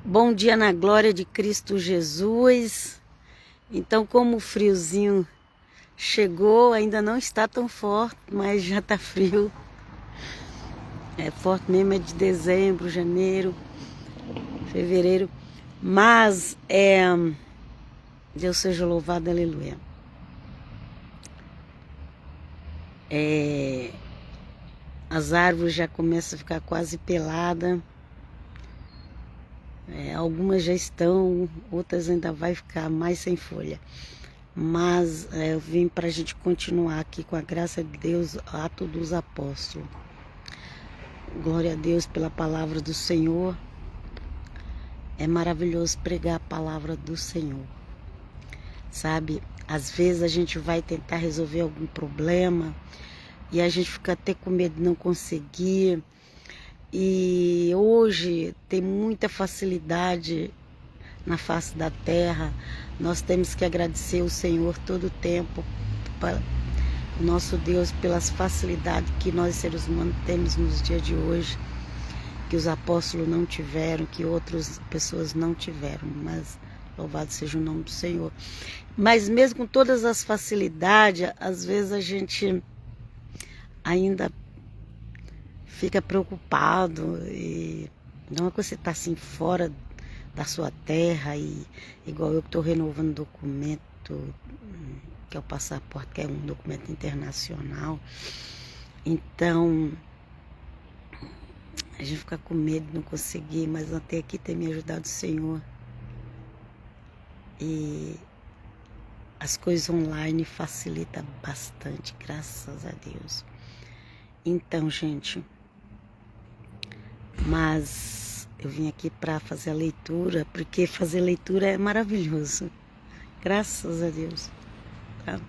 Bom dia na glória de Cristo Jesus. Então, como o friozinho chegou, ainda não está tão forte, mas já está frio. É forte mesmo, é de dezembro, janeiro, fevereiro. Mas, Deus seja louvado, aleluia. As árvores já começam a ficar quase peladas. Algumas já estão, outras ainda vai ficar mais sem folha. Mas eu vim para a gente continuar aqui com a graça de Deus, Atos dos Apóstolos. Glória a Deus pela palavra do Senhor. É maravilhoso pregar a palavra do Senhor. Sabe, às vezes a gente vai tentar resolver algum problema e a gente fica até com medo de não conseguir. E hoje tem muita facilidade na face da terra. Nós temos que agradecer o Senhor todo o tempo, o nosso Deus, pelas facilidades que nós seres humanos temos nos dias de hoje, que os apóstolos não tiveram, que outras pessoas não tiveram, mas louvado seja o nome do Senhor. Mas mesmo com todas as facilidades, às vezes a gente ainda fica preocupado, e não é que você está assim fora da sua terra, e igual eu que estou renovando documento, que é o passaporte, que é um documento internacional. Então a gente fica com medo de não conseguir, mas até aqui tem me ajudado o Senhor. E as coisas online facilitam bastante, graças a Deus. Então, gente, mas eu vim aqui para fazer a leitura, porque fazer leitura é maravilhoso. Graças a Deus. Tá?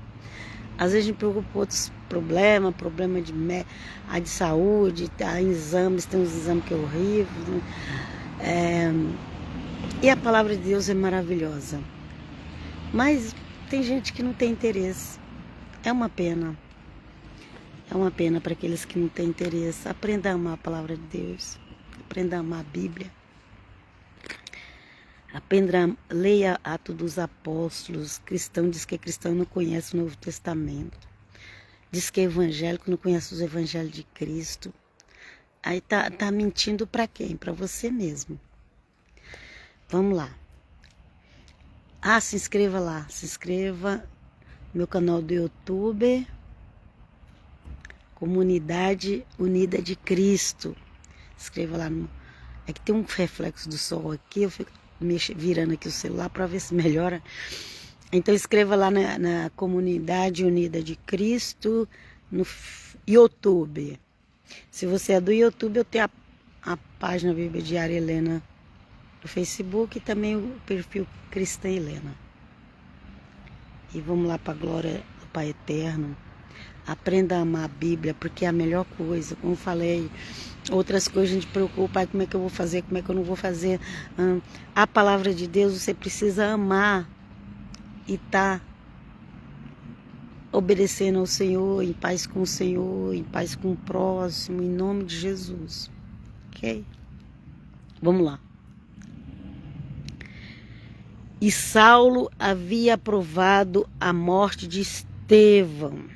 Às vezes a gente preocupa com outros problemas, problema de saúde, exames, tem uns exames que é horrível. E a palavra de Deus é maravilhosa. Mas tem gente que não tem interesse. É uma pena. É uma pena para aqueles que não têm interesse. Aprenda a amar a palavra de Deus. Aprenda a amar a Bíblia. Leia Atos dos Apóstolos. Cristão diz que é cristão e não conhece o Novo Testamento. Diz que é evangélico, não conhece os evangelhos de Cristo. Aí tá mentindo para quem? Para você mesmo. Vamos lá. Se inscreva lá. Se inscreva no meu canal do YouTube. Comunidade Unida de Cristo. Se inscreva lá. É que tem um reflexo do sol aqui. Eu fico virando aqui o celular para ver se melhora. Então escreva lá na Comunidade Unida de Cristo no YouTube. Se você é do YouTube, eu tenho a página Bíblia Diária Helena no Facebook e também o perfil Cristã Helena. E vamos lá para a glória do Pai Eterno. Aprenda a amar a Bíblia, porque é a melhor coisa. Como eu falei, outras coisas a gente preocupa, como é que eu vou fazer, como é que eu não vou fazer. A palavra de Deus você precisa amar e tá obedecendo ao Senhor, em paz com o Senhor, em paz com o próximo, em nome de Jesus. Ok? Vamos lá. E Saulo havia aprovado a morte de Estevão.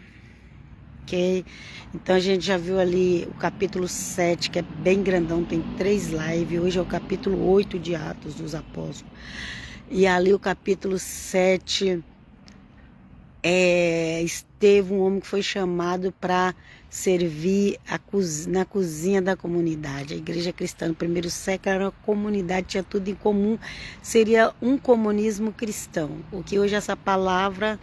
Ok? Então a gente já viu ali o capítulo 7, que é bem grandão, tem 3 lives. Hoje é o capítulo 8 de Atos dos Apóstolos. E ali o capítulo 7 Estevão, um homem que foi chamado para servir na cozinha da comunidade. A igreja cristã no primeiro século era uma comunidade, tinha tudo em comum, seria um comunismo cristão. Porque hoje essa palavra,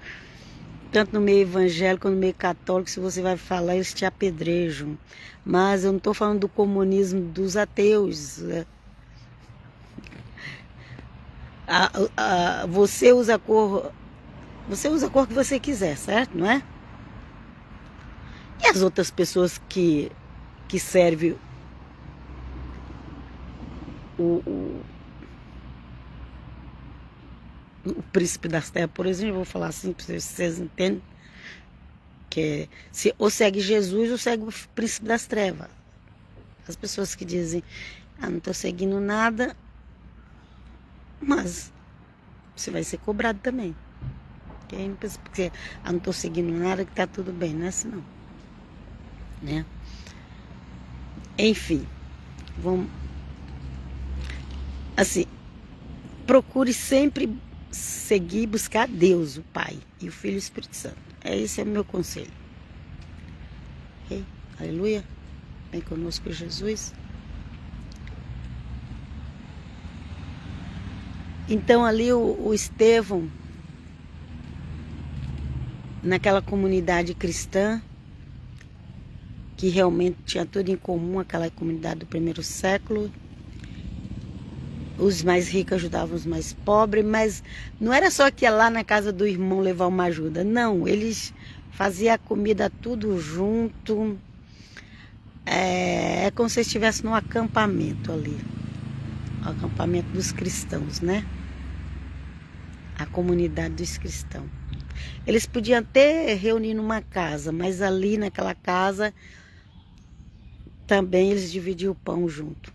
tanto no meio evangélico quanto no meio católico, se você vai falar, eles te apedrejam. Mas eu não estou falando do comunismo dos ateus. Você usa a cor que você quiser, certo? Não é? E as outras pessoas que servem o príncipe das trevas, por exemplo, eu vou falar assim para vocês entendem, que ou segue Jesus ou segue o príncipe das trevas. As pessoas que dizem, não estou seguindo nada, mas você vai ser cobrado também. Okay? Não pensa porque eu não estou seguindo nada que tá tudo bem, não é assim não. Né? Enfim, vamos assim, procure sempre seguir, buscar Deus, o Pai e o Filho e o Espírito Santo. Esse é o meu conselho. Ok? Aleluia. Vem conosco, Jesus. Então ali o Estevão, naquela comunidade cristã, que realmente tinha tudo em comum, aquela comunidade do primeiro século, os mais ricos ajudavam os mais pobres, mas não era só que ia lá na casa do irmão levar uma ajuda, não, eles faziam a comida tudo junto, é como se estivesse num acampamento ali, o acampamento dos cristãos, né? A comunidade dos cristãos. Eles podiam até reunir numa casa, mas ali naquela casa também eles dividiam o pão junto.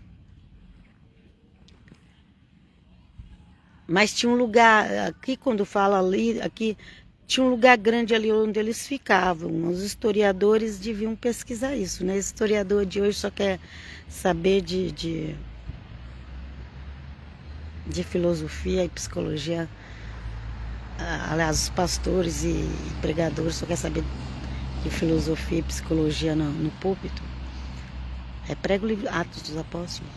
Mas tinha um lugar, aqui quando fala ali, aqui tinha um lugar grande ali onde eles ficavam. Os historiadores deviam pesquisar isso, né? O historiador de hoje só quer saber de filosofia e psicologia. Aliás, os pastores e pregadores só quer saber de filosofia e psicologia no púlpito. Prega o livro Atos dos Apóstolos.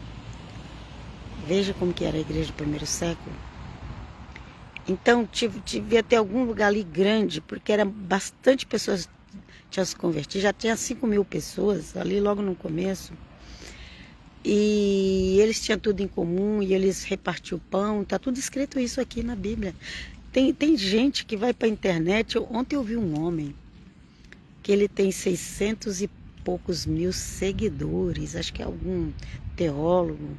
Veja como que era a igreja do primeiro século. Então, devia ter algum lugar ali grande, porque era bastante pessoas que tinham se convertido. Já tinha 5.000 pessoas ali logo no começo. E eles tinham tudo em comum, e eles repartiam o pão. Está tudo escrito isso aqui na Bíblia. Tem gente que vai para a internet. Ontem eu vi um homem que ele tem 600 e poucos mil seguidores. Acho que é algum teólogo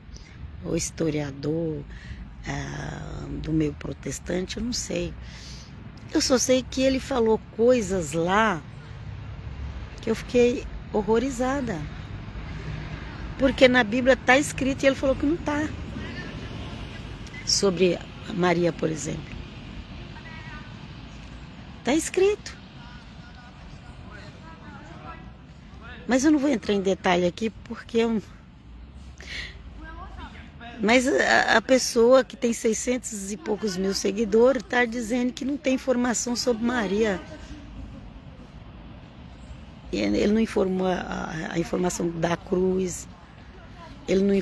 ou historiador do meio protestante, eu não sei. Eu só sei que ele falou coisas lá que eu fiquei horrorizada. Porque na Bíblia está escrito e ele falou que não está. Sobre Maria, por exemplo. Está escrito. Mas eu não vou entrar em detalhe aqui porque Mas a pessoa que tem 600 e poucos mil seguidores está dizendo que não tem informação sobre Maria. Ele não informou a informação da cruz. Ele não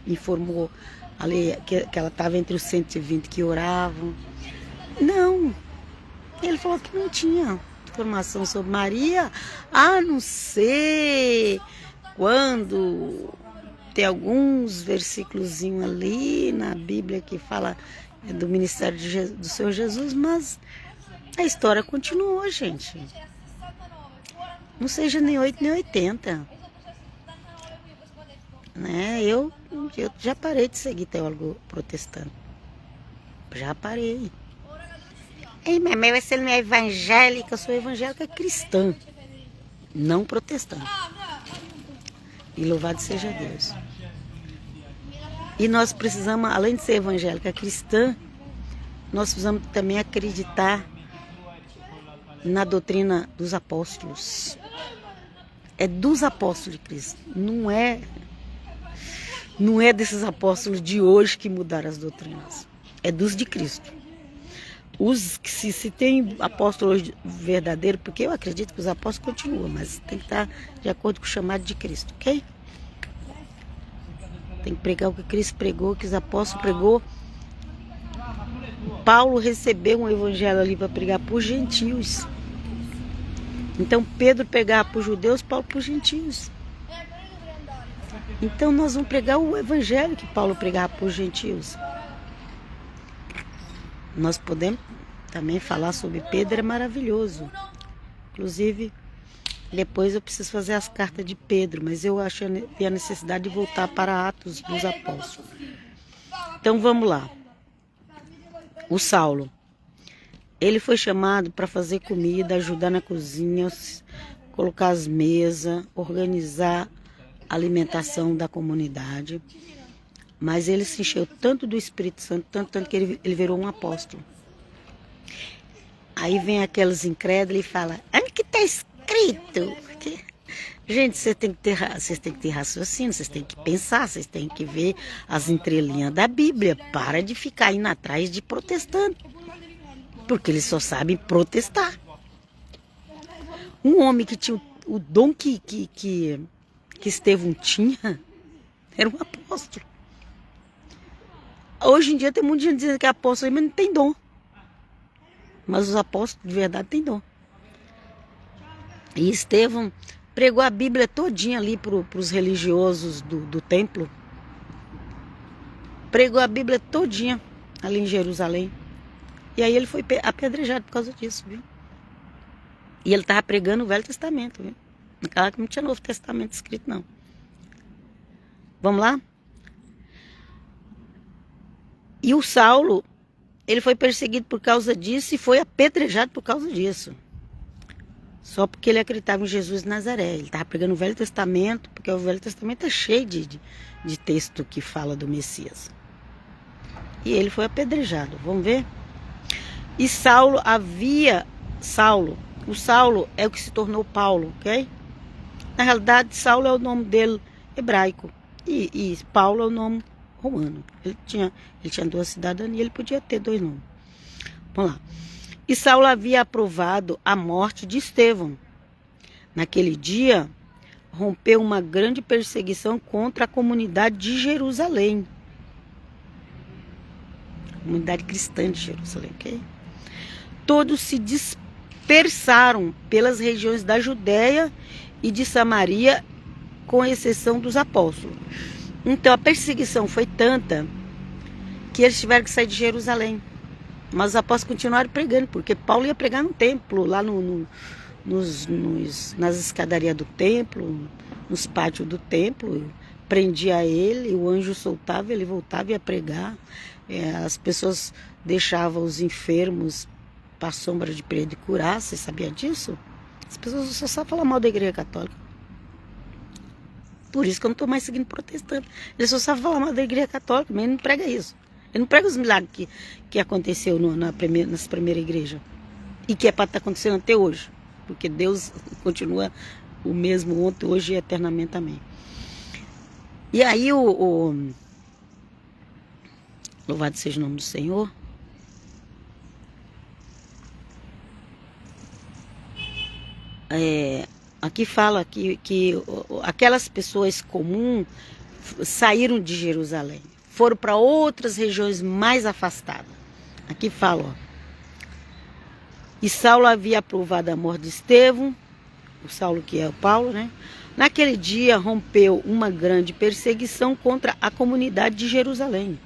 informou ali que ela estava entre os 120 que oravam. Não. Ele falou que não tinha informação sobre Maria, a não ser quando tem alguns versículos ali na Bíblia que fala do ministério do Senhor Jesus, mas a história continuou, gente. Não seja nem 8 nem 80. Né? Eu já parei de seguir teólogo protestante. Já parei. Ei, mas você não é evangélica? Eu sou evangélica cristã, não protestante. E louvado seja Deus. E nós precisamos, além de ser evangélica cristã, nós precisamos também acreditar na doutrina dos apóstolos. É dos apóstolos de Cristo. Não é desses apóstolos de hoje que mudaram as doutrinas. É dos de Cristo. Se tem apóstolos verdadeiros, porque eu acredito que os apóstolos continuam, mas tem que estar de acordo com o chamado de Cristo, ok? Tem que pregar o que Cristo pregou, o que os apóstolos pregou. Paulo recebeu um evangelho ali para pregar para os gentios. Então Pedro pregava para os judeus, Paulo para os gentios. Então nós vamos pregar o evangelho que Paulo pregava para os gentios. Nós podemos também falar sobre Pedro, é maravilhoso. Inclusive, depois eu preciso fazer as cartas de Pedro, mas eu achei a necessidade de voltar para Atos dos Apóstolos. Então vamos lá. O Saulo, ele foi chamado para fazer comida, ajudar na cozinha, colocar as mesas, organizar a alimentação da comunidade. Mas ele se encheu tanto do Espírito Santo, tanto que ele virou um apóstolo. Aí vem aqueles incrédulos e fala, onde que está escrito? Gente, vocês têm que ter raciocínio, vocês têm que pensar, vocês têm que ver as entrelinhas da Bíblia. Para de ficar indo atrás de protestante, porque eles só sabem protestar. Um homem que tinha o dom que Estevão tinha, era um apóstolo. Hoje em dia tem muita gente dizendo que é apóstolo, mas não tem dom. Mas os apóstolos de verdade têm dom. E Estevão pregou a Bíblia todinha ali para os religiosos do templo. Pregou a Bíblia todinha ali em Jerusalém. E aí ele foi apedrejado por causa disso, viu? E ele estava pregando o Velho Testamento, viu? Naquela que não tinha Novo Testamento escrito, não. Vamos lá? E o Saulo, ele foi perseguido por causa disso e foi apedrejado por causa disso. Só porque ele acreditava em Jesus de Nazaré. Ele estava pregando o Velho Testamento, porque o Velho Testamento é cheio de texto que fala do Messias. E ele foi apedrejado. Vamos ver? E o Saulo é o que se tornou Paulo, ok? Na realidade, Saulo é o nome dele hebraico. E Paulo é o nome romano. Ele tinha 2 cidadanias, ele podia ter 2 nomes. Vamos lá. E Saulo havia aprovado a morte de Estevão. Naquele dia, rompeu uma grande perseguição contra a comunidade de Jerusalém. Comunidade cristã de Jerusalém, ok? Todos se dispersaram pelas regiões da Judéia e de Samaria, com exceção dos apóstolos. Então a perseguição foi tanta que eles tiveram que sair de Jerusalém. Mas os apóstolos continuaram pregando, porque Paulo ia pregar no templo, lá nas escadarias do templo, nos pátios do templo. Prendia ele, o anjo soltava, ele voltava e ia pregar. As pessoas deixavam os enfermos para a sombra de Pedro curar. Você sabia disso? As pessoas só sabem falar mal da igreja católica. Por isso que eu não estou mais seguindo protestante. Eles só sabem falar mal da igreja católica, mas ele não prega isso. Ele não prega os milagres que aconteceu nas primeiras igrejas. E que é para estar acontecendo até hoje. Porque Deus continua o mesmo ontem, hoje e eternamente. Amém. E aí louvado seja o nome do Senhor. Aqui fala que aquelas pessoas comuns saíram de Jerusalém, foram para outras regiões mais afastadas. Aqui fala, ó. E Saulo havia aprovado a morte de Estevão, o Saulo que é o Paulo, né? Naquele dia rompeu uma grande perseguição contra a comunidade de Jerusalém.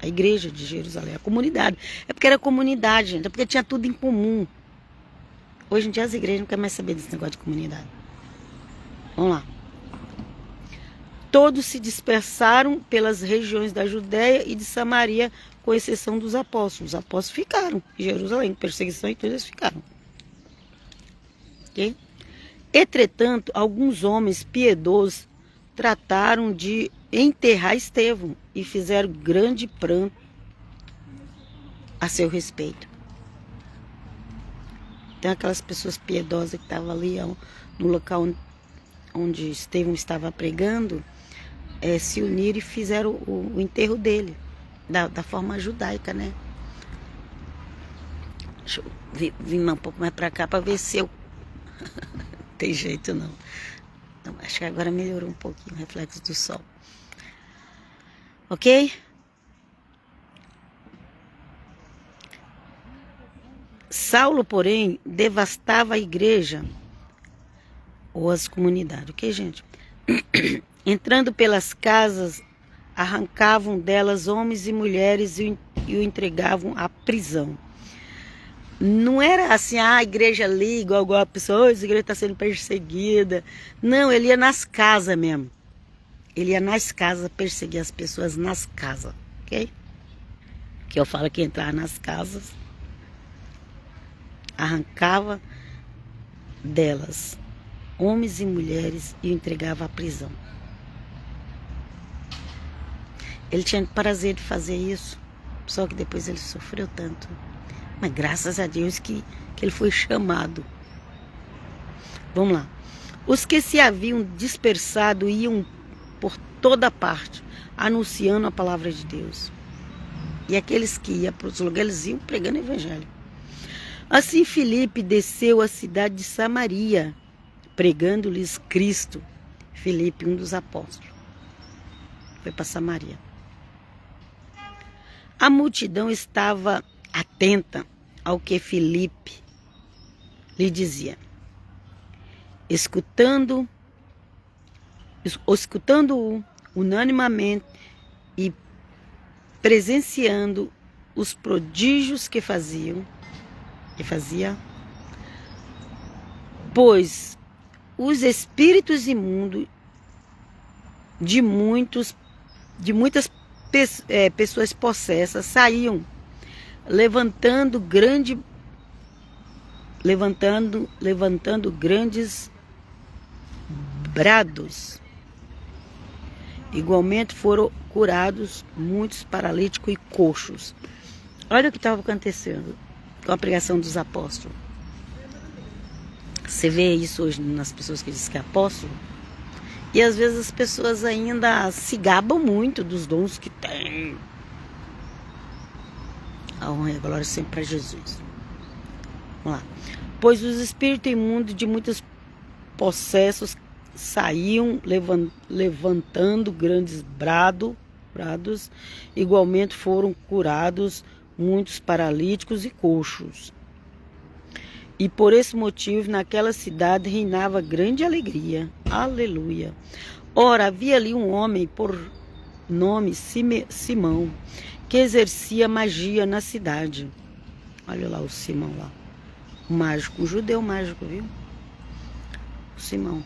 A igreja de Jerusalém, a comunidade. É porque era comunidade, gente, é porque tinha tudo em comum. Hoje em dia as igrejas não querem mais saber desse negócio de comunidade. Vamos lá. Todos se dispersaram pelas regiões da Judéia e de Samaria, com exceção dos apóstolos. Os apóstolos ficaram em Jerusalém, perseguição e tudo, eles ficaram. Ok? Entretanto, alguns homens piedosos trataram de enterrar Estevão e fizeram grande pranto a seu respeito. Então, aquelas pessoas piedosas que estavam ali no local onde Estevão estava pregando, se uniram e fizeram o enterro dele, da forma judaica, né? Deixa eu vir um pouco mais para cá para ver se eu... Não tem jeito não. Então, acho que agora melhorou um pouquinho o reflexo do sol. Ok? Saulo, porém, devastava a igreja ou as comunidades, ok, gente? Entrando pelas casas, arrancavam delas homens e mulheres e o entregavam à prisão. Não era assim, a igreja ali, igual a pessoa, a igreja está sendo perseguida. Não, ele ia nas casas mesmo. Ele ia nas casas perseguir as pessoas nas casas, ok? Que eu falo que entrar nas casas, arrancava delas homens e mulheres e o entregava à prisão. Ele tinha prazer de fazer isso, só que depois ele sofreu tanto. Mas graças a Deus que ele foi chamado. Vamos lá. Os que se haviam dispersado iam por toda parte, anunciando a palavra de Deus. E aqueles que iam para os lugares, eles iam pregando o evangelho. Assim Filipe desceu à cidade de Samaria, pregando-lhes Cristo. Filipe, um dos apóstolos, foi para Samaria. A multidão estava atenta ao que Filipe lhe dizia, escutando-o unanimemente e presenciando os prodígios que fazia, pois os espíritos imundos de muitas pessoas possessas saíam levantando grandes brados. Igualmente foram curados muitos paralíticos e coxos. Olha o que estava acontecendo com a pregação dos apóstolos. Você vê isso hoje nas pessoas que dizem que é apóstolo? E às vezes as pessoas ainda se gabam muito dos dons que têm. A honra e a glória sempre para Jesus. Vamos lá. Pois os espíritos imundos de muitos possessos saíam levantando grandes brados. Igualmente foram curados muitos paralíticos e coxos. E por esse motivo, naquela cidade reinava grande alegria. Aleluia. Ora, havia ali um homem por nome Simão, que exercia magia na cidade. Olha lá o Simão lá. O mágico, o judeu mágico, viu? O Simão.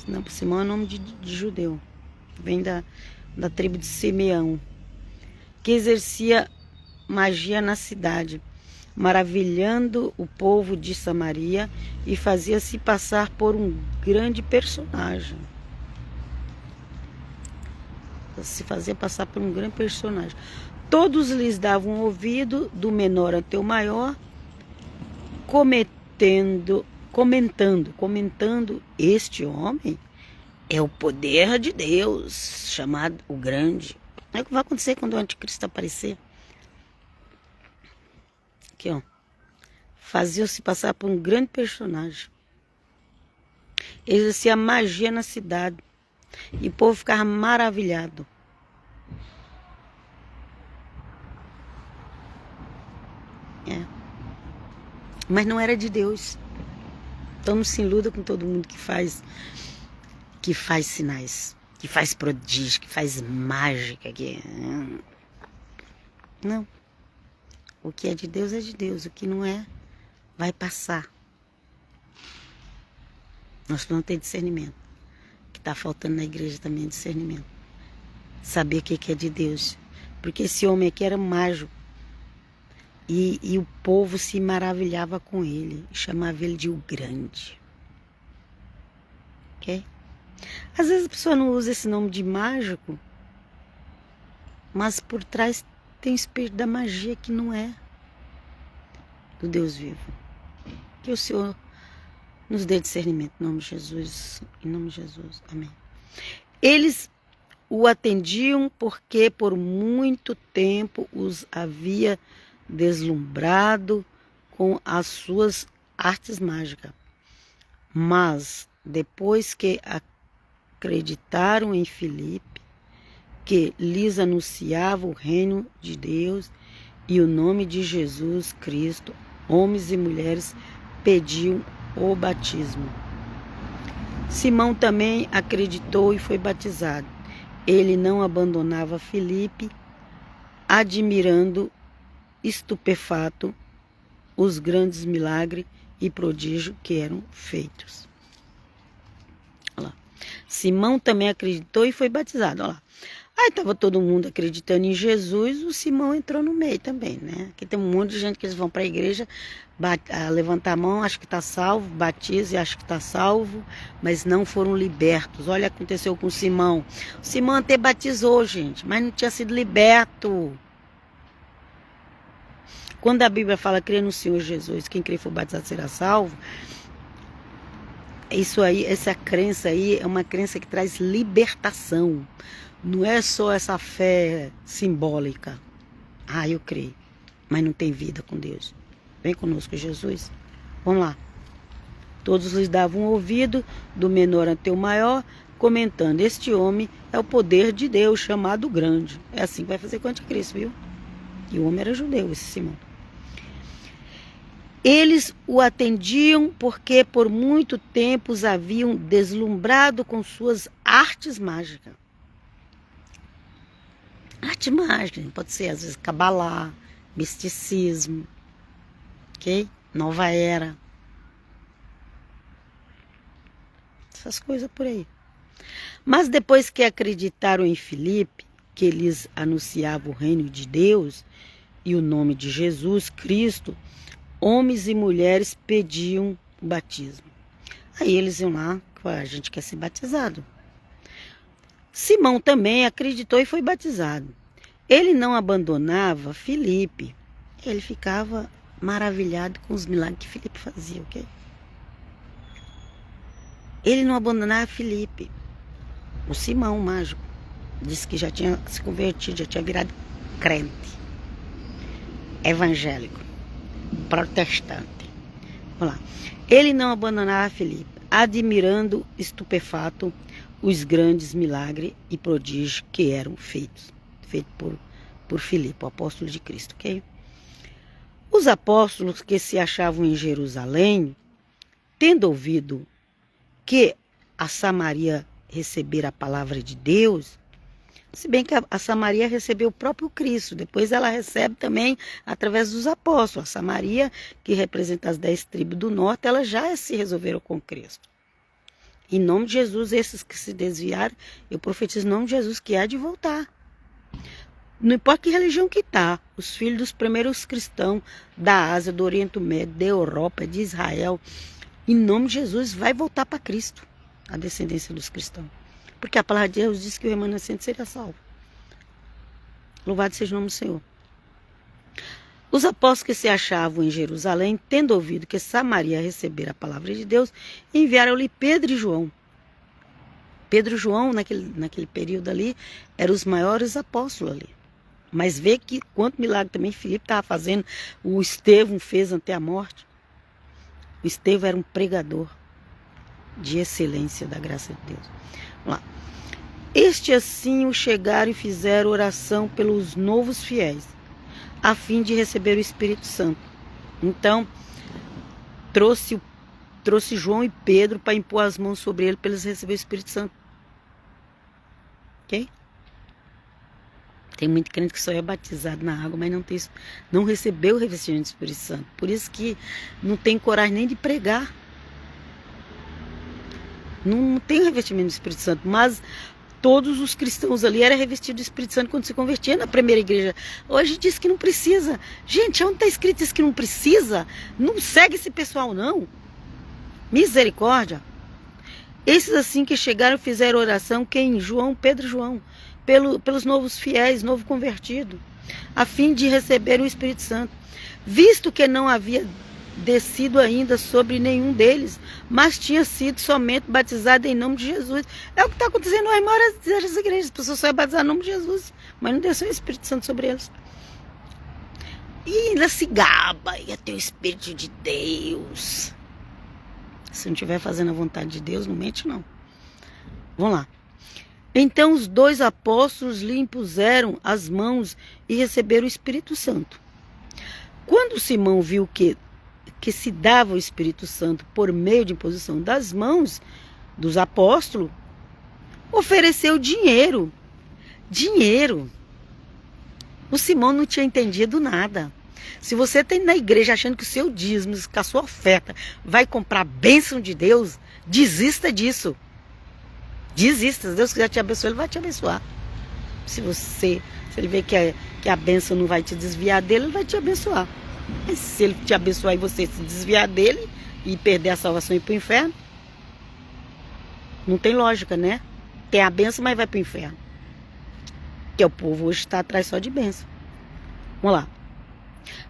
Não, Simão é nome de judeu. Vem da tribo de Simeão. Que exercia magia na cidade, maravilhando o povo de Samaria e fazia-se passar por um grande personagem. Se fazia passar por um grande personagem. Todos lhes davam ouvido, do menor até o maior, comentando, este homem é o poder de Deus, chamado o grande. É o que vai acontecer quando o anticristo aparecer. Aqui, ó. Fazia-se passar por um grande personagem. Exercia magia na cidade. E o povo ficava maravilhado. Mas não era de Deus. Então não se iluda com todo mundo que faz sinais, que faz prodígio, que faz mágica. Não. O que é de Deus é de Deus. O que não é, vai passar. Nós não temos discernimento. O que está faltando na igreja também é discernimento. Saber o que é de Deus. Porque esse homem aqui era mágico. E o povo se maravilhava com ele. Chamava ele de o grande. Ok? Às vezes a pessoa não usa esse nome de mágico. Mas por trás tem o espírito da magia que não é do Deus vivo. Que o Senhor nos dê discernimento. Em nome de Jesus. Em nome de Jesus. Amém. Eles o atendiam porque por muito tempo os havia deslumbrado com as suas artes mágicas. Mas depois que acreditaram em Filipe, que lhes anunciava o reino de Deus e o nome de Jesus Cristo, homens e mulheres pediam o batismo. Simão também acreditou e foi batizado. Ele não abandonava Filipe, admirando estupefato os grandes milagres e prodígios que eram feitos. Olha lá. Simão também acreditou e foi batizado. Olha lá. Aí estava todo mundo acreditando em Jesus, o Simão entrou no meio também, né? Aqui tem um monte de gente que eles vão para a igreja, levantar a mão, acho que está salvo, batiza e acho que está salvo, mas não foram libertos. Olha o que aconteceu com o Simão. O Simão até batizou, gente, mas não tinha sido liberto. Quando a Bíblia fala, crê no Senhor Jesus, quem crê for batizado será salvo, isso aí, essa crença aí é uma crença que traz libertação. Não é só essa fé simbólica. Ah, eu creio, mas não tem vida com Deus. Vem conosco, Jesus. Vamos lá. Todos lhes davam ouvido, do menor até o maior, comentando, este homem é o poder de Deus, chamado grande. É assim que vai fazer com o anticristo, viu? E o homem era judeu, esse Simão. Eles o atendiam porque por muito tempo os haviam deslumbrado com suas artes mágicas. Arte mágica, pode ser às vezes cabalá, misticismo, ok? Nova era. Essas coisas por aí. Mas depois que acreditaram em Filipe, que lhes anunciava o reino de Deus e o nome de Jesus Cristo, homens e mulheres pediam o batismo. Aí eles iam lá, a gente quer ser batizado. Simão também acreditou e foi batizado. Ele não abandonava Filipe. Ele ficava maravilhado com os milagres que Filipe fazia, ok? Ele não abandonava Filipe. O Simão, o mágico, disse que já tinha se convertido, já tinha virado crente, evangélico, protestante. Vamos lá. Ele não abandonava Filipe, admirando estupefato os grandes milagres e prodígios que eram feitos por Filipe, o apóstolo de Cristo, ok? Os apóstolos que se achavam em Jerusalém, tendo ouvido que a Samaria recebera a palavra de Deus, se bem que a Samaria recebeu o próprio Cristo, depois ela recebe também através dos apóstolos. A Samaria, que representa as 10 tribos do norte, ela já se resolveram com Cristo. Em nome de Jesus, esses que se desviaram, eu profetizo em nome de Jesus que há de voltar. Não importa que religião que está, os filhos dos primeiros cristãos da Ásia, do Oriente Médio, da Europa, de Israel, em nome de Jesus, vai voltar para Cristo, a descendência dos cristãos. Porque a palavra de Deus diz que o remanescente seria salvo. Louvado seja o nome do Senhor. Os apóstolos que se achavam em Jerusalém, tendo ouvido que Samaria recebera a palavra de Deus, enviaram-lhe Pedro e João. Pedro e João, naquele período ali, eram os maiores apóstolos ali. Mas vê que quanto milagre também Filipe estava fazendo, o Estevão fez até a morte. O Estevão era um pregador de excelência da graça de Deus. Vamos lá. Este assim o chegaram e fizeram oração pelos novos fiéis, a fim de receber o Espírito Santo. Então, trouxe João e Pedro para impor as mãos sobre ele para eles receberem o Espírito Santo. Ok? Tem muito crente que só é batizado na água, mas não recebeu o revestimento do Espírito Santo. Por isso que não tem coragem nem de pregar. Não tem revestimento do Espírito Santo, mas todos os cristãos ali eram revestidos do Espírito Santo quando se convertia na primeira igreja. Hoje diz que não precisa. Gente, onde está escrito isso que não precisa? Não segue esse pessoal, não. Misericórdia. Esses assim que chegaram fizeram oração, quem? João, Pedro e João, pelos novos fiéis, novo convertido, a fim de receber o Espírito Santo, visto que não havia descido ainda sobre nenhum deles, mas tinha sido somente batizado em nome de Jesus. É o que está acontecendo na maioria das igrejas. As pessoas só é batizar em nome de Jesus, mas não desceu o Espírito Santo sobre eles. E ainda se gaba, ia ter o Espírito de Deus. Se não estiver fazendo a vontade de Deus, não mente não. Vamos lá. Então os 2 apóstolos lhe impuseram as mãos e receberam o Espírito Santo. Quando Simão viu que se dava o Espírito Santo por meio de imposição das mãos dos apóstolos, ofereceu dinheiro. Dinheiro. O Simão não tinha entendido nada. Se você está indo na igreja achando que o seu dízimo, que a sua oferta vai comprar a bênção de Deus, desista disso. Desista, se Deus quiser te abençoar, Ele vai te abençoar. Se ele ver que a bênção não vai te desviar dele, Ele vai te abençoar. Mas se Ele te abençoar e você se desviar dele e perder a salvação e ir para o inferno, não tem lógica, né? Tem a bênção, mas vai para o inferno. Porque o povo hoje está atrás só de bênção. Vamos lá.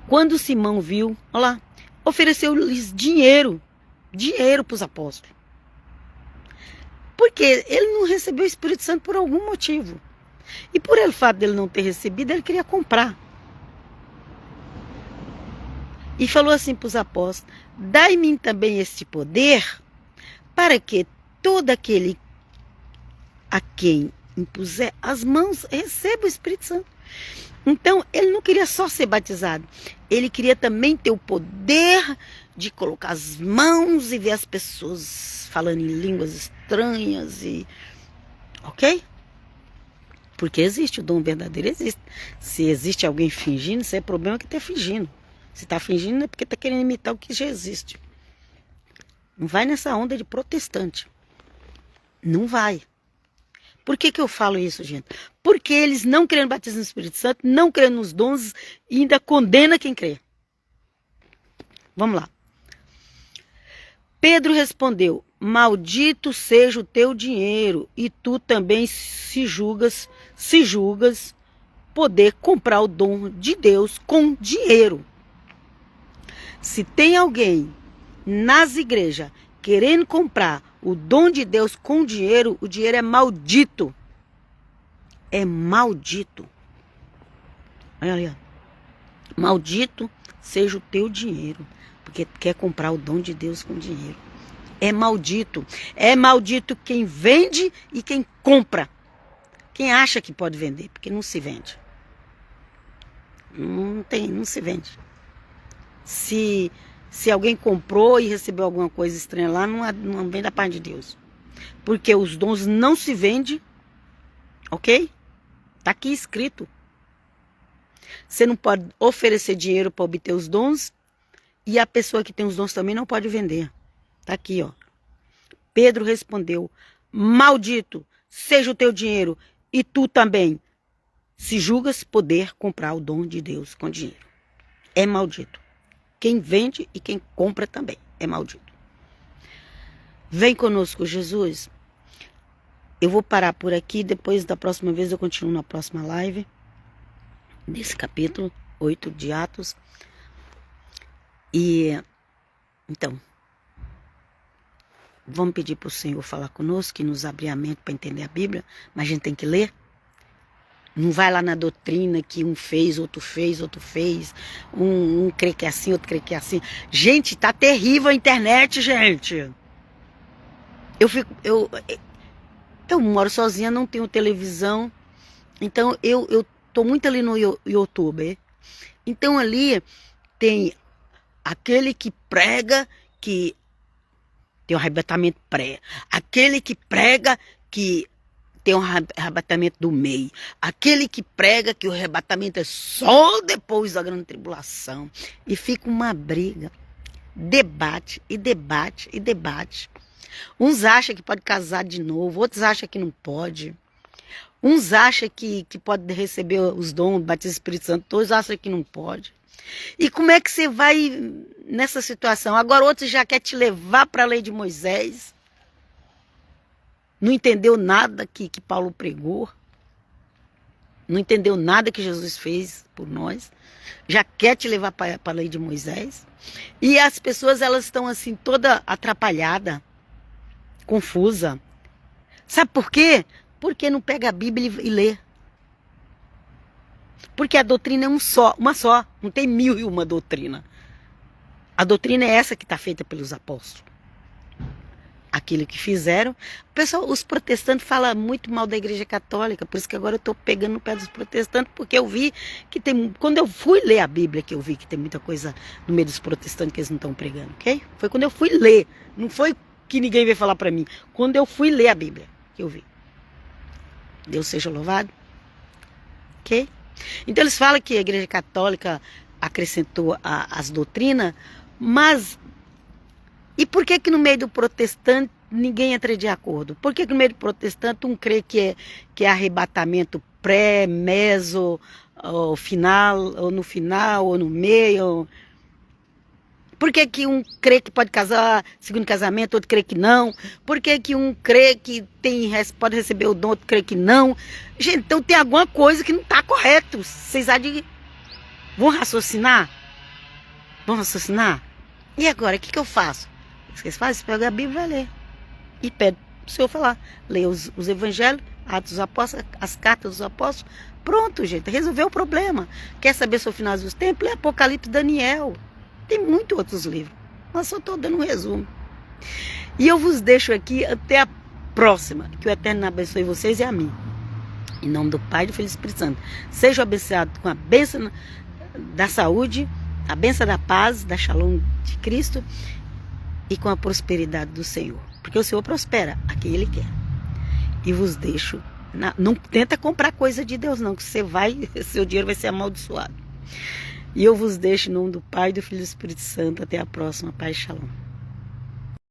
Quando Simão viu, olha lá, ofereceu-lhes dinheiro para os apóstolos. Porque ele não recebeu o Espírito Santo por algum motivo. E por ele fato dele não ter recebido, ele queria comprar. E falou assim para os apóstolos: dai-me também este poder, para que todo aquele a quem impuser as mãos receba o Espírito Santo. Então, ele não queria só ser batizado, ele queria também ter o poder de colocar as mãos e ver as pessoas falando em línguas estranhas e... Ok? Porque existe, o dom verdadeiro existe. Se existe alguém fingindo, isso é problema que está fingindo. Se está fingindo é porque está querendo imitar o que já existe. Não vai nessa onda de protestante. Não vai. Por que eu falo isso, gente? Porque eles não crendo no batismo no Espírito Santo, não crendo nos dons e ainda condena quem crê. Vamos lá. Pedro respondeu: maldito seja o teu dinheiro, e tu também se julgas poder comprar o dom de Deus com dinheiro. Se tem alguém nas igrejas querendo comprar o dom de Deus com dinheiro, o dinheiro é maldito. É maldito. Olha ali, ó. Maldito seja o teu dinheiro, porque quer comprar o dom de Deus com dinheiro. É maldito. É maldito quem vende e quem compra. Quem acha que pode vender, porque não se vende. Não se vende. Se alguém comprou e recebeu alguma coisa estranha lá, não vem da parte de Deus. Porque os dons não se vendem, ok? Está aqui escrito. Você não pode oferecer dinheiro para obter os dons, e a pessoa que tem os dons também não pode vender. Está aqui, ó. Pedro respondeu: maldito seja o teu dinheiro, e tu também se julgas poder comprar o dom de Deus com dinheiro. É maldito. Quem vende e quem compra também é maldito. Vem conosco, Jesus. Eu vou parar por aqui, depois da próxima vez eu continuo na próxima live, desse capítulo 8 de Atos. E, então, vamos pedir para o Senhor falar conosco, que nos abrir a mente para entender a Bíblia, mas a gente tem que ler. Não vai lá na doutrina que um fez, outro fez, um crê que é assim, outro crê que é assim. Gente, tá terrível a internet, gente. Eu moro sozinha, não tenho televisão, então eu tô muito ali no YouTube. Então ali tem aquele que prega que tem um arrebatamento pré, aquele que prega que tem um arrebatamento do meio, aquele que prega que o arrebatamento é só depois da grande tribulação, e fica uma briga, debate e debate e debate. Uns acham que pode casar de novo, outros acham que não pode. Uns acham que pode receber os dons, batismo do Espírito Santo, outros acham que não pode. E como é que você vai nessa situação? Agora outros já quer te levar para a lei de Moisés. Não entendeu nada que Paulo pregou. Não entendeu nada que Jesus fez por nós. Já quer te levar para a lei de Moisés. E as pessoas, elas estão assim, toda atrapalhada, confusa. Sabe por quê? Porque não pega a Bíblia e lê. Porque a doutrina é uma só. Não tem 1001 doutrina. A doutrina é essa que está feita pelos apóstolos. Aquilo que fizeram. Pessoal, os protestantes falam muito mal da Igreja Católica, por isso que agora eu estou pegando no pé dos protestantes, porque eu vi que tem... Quando eu fui ler a Bíblia, que eu vi que tem muita coisa no meio dos protestantes que eles não estão pregando, ok? Foi quando eu fui ler, não foi que ninguém veio falar para mim. Quando eu fui ler a Bíblia, que eu vi. Deus seja louvado. Ok? Então eles falam que a Igreja Católica acrescentou as doutrinas, mas... E por que no meio do protestante ninguém entra de acordo. Por que no meio protestante um crê que é arrebatamento pré, meso, ou final, ou no final, ou no meio? Por que um crê que pode casar segundo casamento, outro crê que não? Por que um crê que pode receber o dom, outro crê que não? Gente, então tem alguma coisa que não está correto. Vocês vão raciocinar? Vão raciocinar? E agora, o que eu faço? Vocês fazem? Pega a Bíblia e vai ler. E pede o Senhor falar. Leia os evangelhos, Atos dos Apóstolos, as cartas dos apóstolos. Pronto, gente, resolveu o problema. Quer saber sobre o final dos tempos? Lê Apocalipse, Daniel. Tem muitos outros livros. Mas só estou dando um resumo. E eu vos deixo aqui até a próxima. Que o Eterno abençoe vocês e a mim. Em nome do Pai e do Filho e do Espírito Santo. Sejam abençoados com a bênção da saúde, a bênção da paz, da Shalom de Cristo e com a prosperidade do Senhor. Porque o Senhor prospera a quem Ele quer. E vos deixo. Não tenta comprar coisa de Deus não, que seu dinheiro vai ser amaldiçoado. E eu vos deixo em nome do Pai, do Filho e do Espírito Santo. Até a próxima. Pai, Shalom.